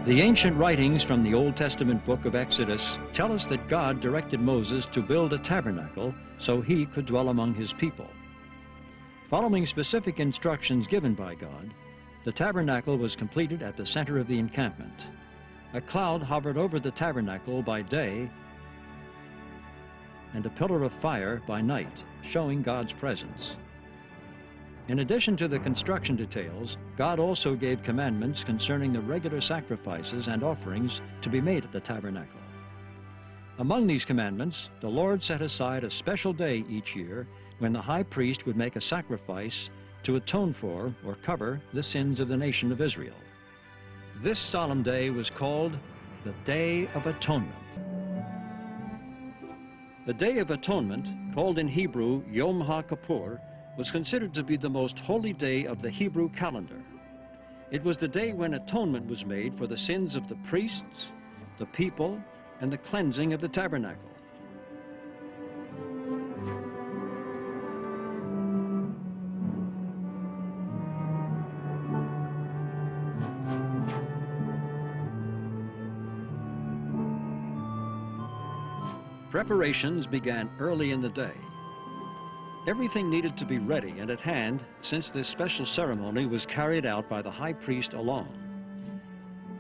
The ancient writings from the Old Testament book of Exodus tell us that God directed Moses to build a tabernacle so he could dwell among his people. Following specific instructions given by God, the tabernacle was completed at the center of the encampment. A cloud hovered over the tabernacle by day and a pillar of fire by night, showing God's presence. In addition to the construction details, God also gave commandments concerning the regular sacrifices and offerings to be made at the tabernacle. Among these commandments, the Lord set aside a special day each year when the high priest would make a sacrifice to atone for or cover the sins of the nation of Israel. This solemn day was called the Day of Atonement. The Day of Atonement, called in Hebrew Yom Kippur, was considered to be the most holy day of the Hebrew calendar. It was the day when atonement was made for the sins of the priests, the people, and the cleansing of the tabernacle. Preparations began early in the day. Everything needed to be ready and at hand, since this special ceremony was carried out by the high priest alone.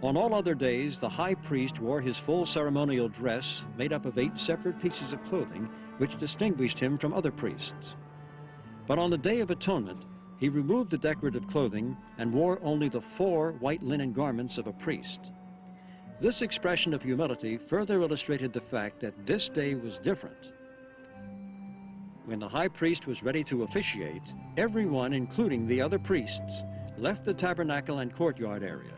On all other days, the high priest wore his full ceremonial dress made up of 8 separate pieces of clothing, which distinguished him from other priests. But on the Day of Atonement, he removed the decorative clothing and wore only the 4 white linen garments of a priest. This expression of humility further illustrated the fact that this day was different. When the high priest was ready to officiate, everyone, including the other priests, left the tabernacle and courtyard area.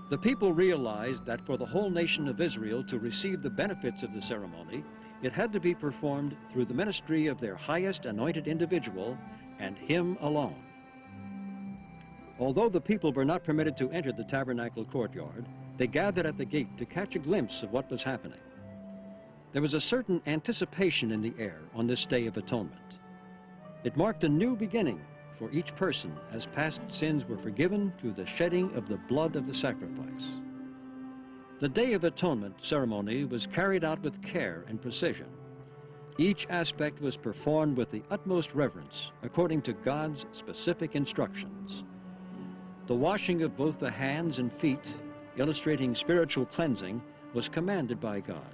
The people realized that for the whole nation of Israel to receive the benefits of the ceremony, it had to be performed through the ministry of their highest anointed individual and him alone. Although the people were not permitted to enter the tabernacle courtyard, they gathered at the gate to catch a glimpse of what was happening. There was a certain anticipation in the air on this Day of Atonement. It marked a new beginning for each person as past sins were forgiven through the shedding of the blood of the sacrifice. The Day of Atonement ceremony was carried out with care and precision. Each aspect was performed with the utmost reverence according to God's specific instructions. The washing of both the hands and feet, illustrating spiritual cleansing, was commanded by God.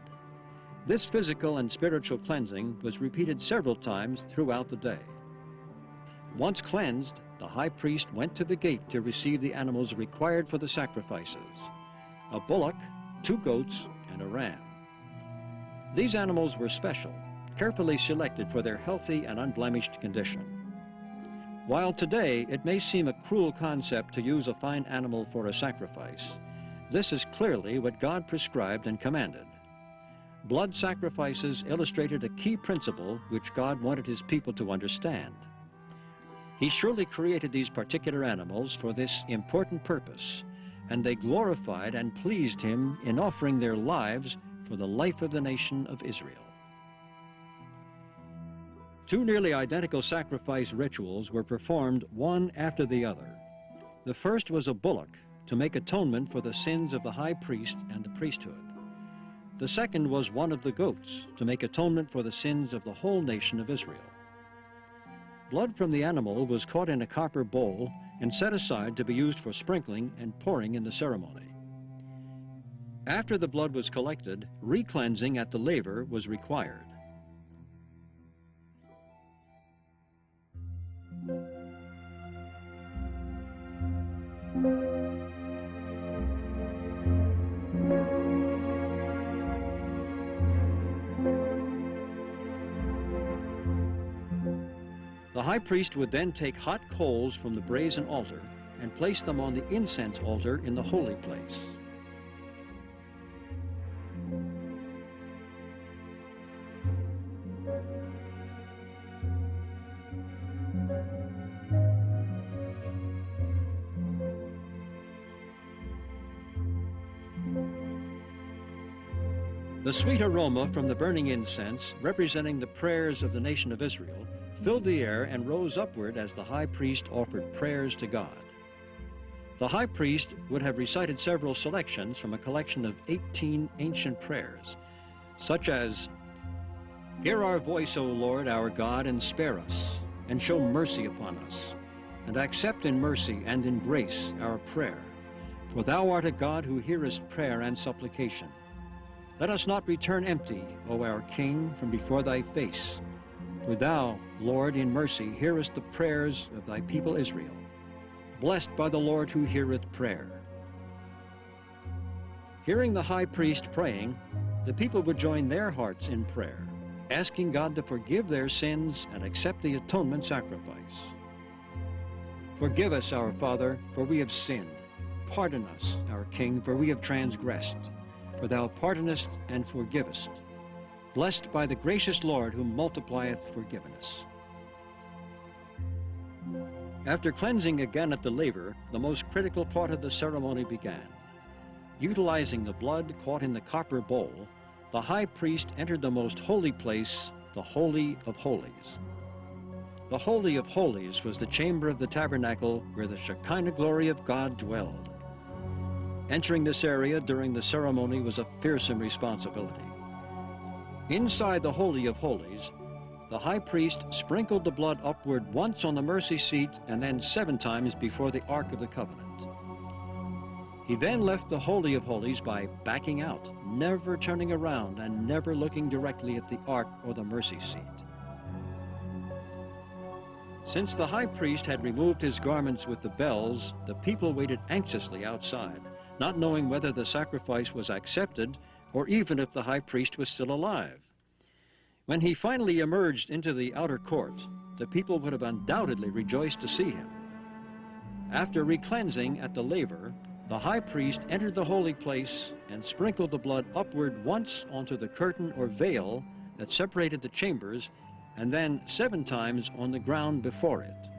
This physical and spiritual cleansing was repeated several times throughout the day. Once cleansed, the high priest went to the gate to receive the animals required for the sacrifices: a bullock, 2 goats, and a ram. These animals were special, carefully selected for their healthy and unblemished condition. While today it may seem a cruel concept to use a fine animal for a sacrifice, this is clearly what God prescribed and commanded. Blood sacrifices illustrated a key principle which God wanted his people to understand. He surely created these particular animals for this important purpose, and they glorified and pleased him in offering their lives for the life of the nation of Israel. 2 nearly identical sacrifice rituals were performed one after the other. The first was a bullock to make atonement for the sins of the high priest and the priesthood. The second was one of the goats to make atonement for the sins of the whole nation of Israel. Blood from the animal was caught in a copper bowl and set aside to be used for sprinkling and pouring in the ceremony. After the blood was collected, re-cleansing at the laver was required. The high priest would then take hot coals from the brazen altar and place them on the incense altar in the holy place. The sweet aroma from the burning incense, representing the prayers of the nation of Israel, filled the air and rose upward as the high priest offered prayers to God. The high priest would have recited several selections from a collection of 18 ancient prayers, such as, "Hear our voice, O Lord, our God, and spare us, and show mercy upon us, and accept in mercy and in grace our prayer. For thou art a God who hearest prayer and supplication. Let us not return empty, O our King, from before thy face. For thou, Lord, in mercy, hearest the prayers of thy people Israel. Blessed by the Lord who heareth prayer." Hearing the high priest praying, the people would join their hearts in prayer, asking God to forgive their sins and accept the atonement sacrifice. "Forgive us, our Father, for we have sinned. Pardon us, our King, for we have transgressed. For thou pardonest and forgivest. Blessed by the gracious Lord who multiplieth forgiveness." After cleansing again at the laver, the most critical part of the ceremony began. Utilizing the blood caught in the copper bowl, the high priest entered the most holy place, the Holy of Holies. The Holy of Holies was the chamber of the tabernacle where the Shekinah glory of God dwelled. Entering this area during the ceremony was a fearsome responsibility. Inside the Holy of Holies, the high priest sprinkled the blood upward once on the mercy seat and then 7 times before the Ark of the Covenant. He then left the Holy of Holies by backing out, never turning around and never looking directly at the Ark or the mercy seat. Since the high priest had removed his garments with the bells, the people waited anxiously outside, not knowing whether the sacrifice was accepted or even if the high priest was still alive. When he finally emerged into the outer court, the people would have undoubtedly rejoiced to see him. After re-cleansing at the laver, the high priest entered the holy place and sprinkled the blood upward once onto the curtain or veil that separated the chambers, and then 7 times on the ground before it.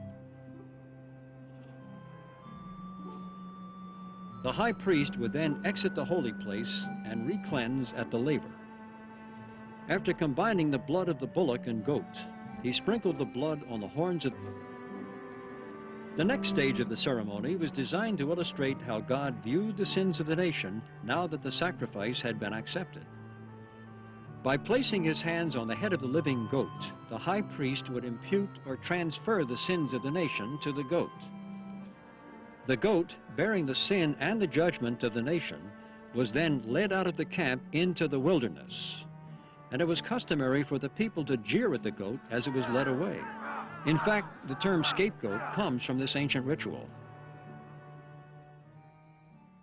The high priest would then exit the holy place and re-cleanse at the laver. After combining the blood of the bullock and goat, he sprinkled the blood on the horns of... The next stage of the ceremony was designed to illustrate how God viewed the sins of the nation now that the sacrifice had been accepted. By placing his hands on the head of the living goat, the high priest would impute or transfer the sins of the nation to the goat. The goat, bearing the sin and the judgment of the nation, was then led out of the camp into the wilderness. And it was customary for the people to jeer at the goat as it was led away. In fact, the term scapegoat comes from this ancient ritual.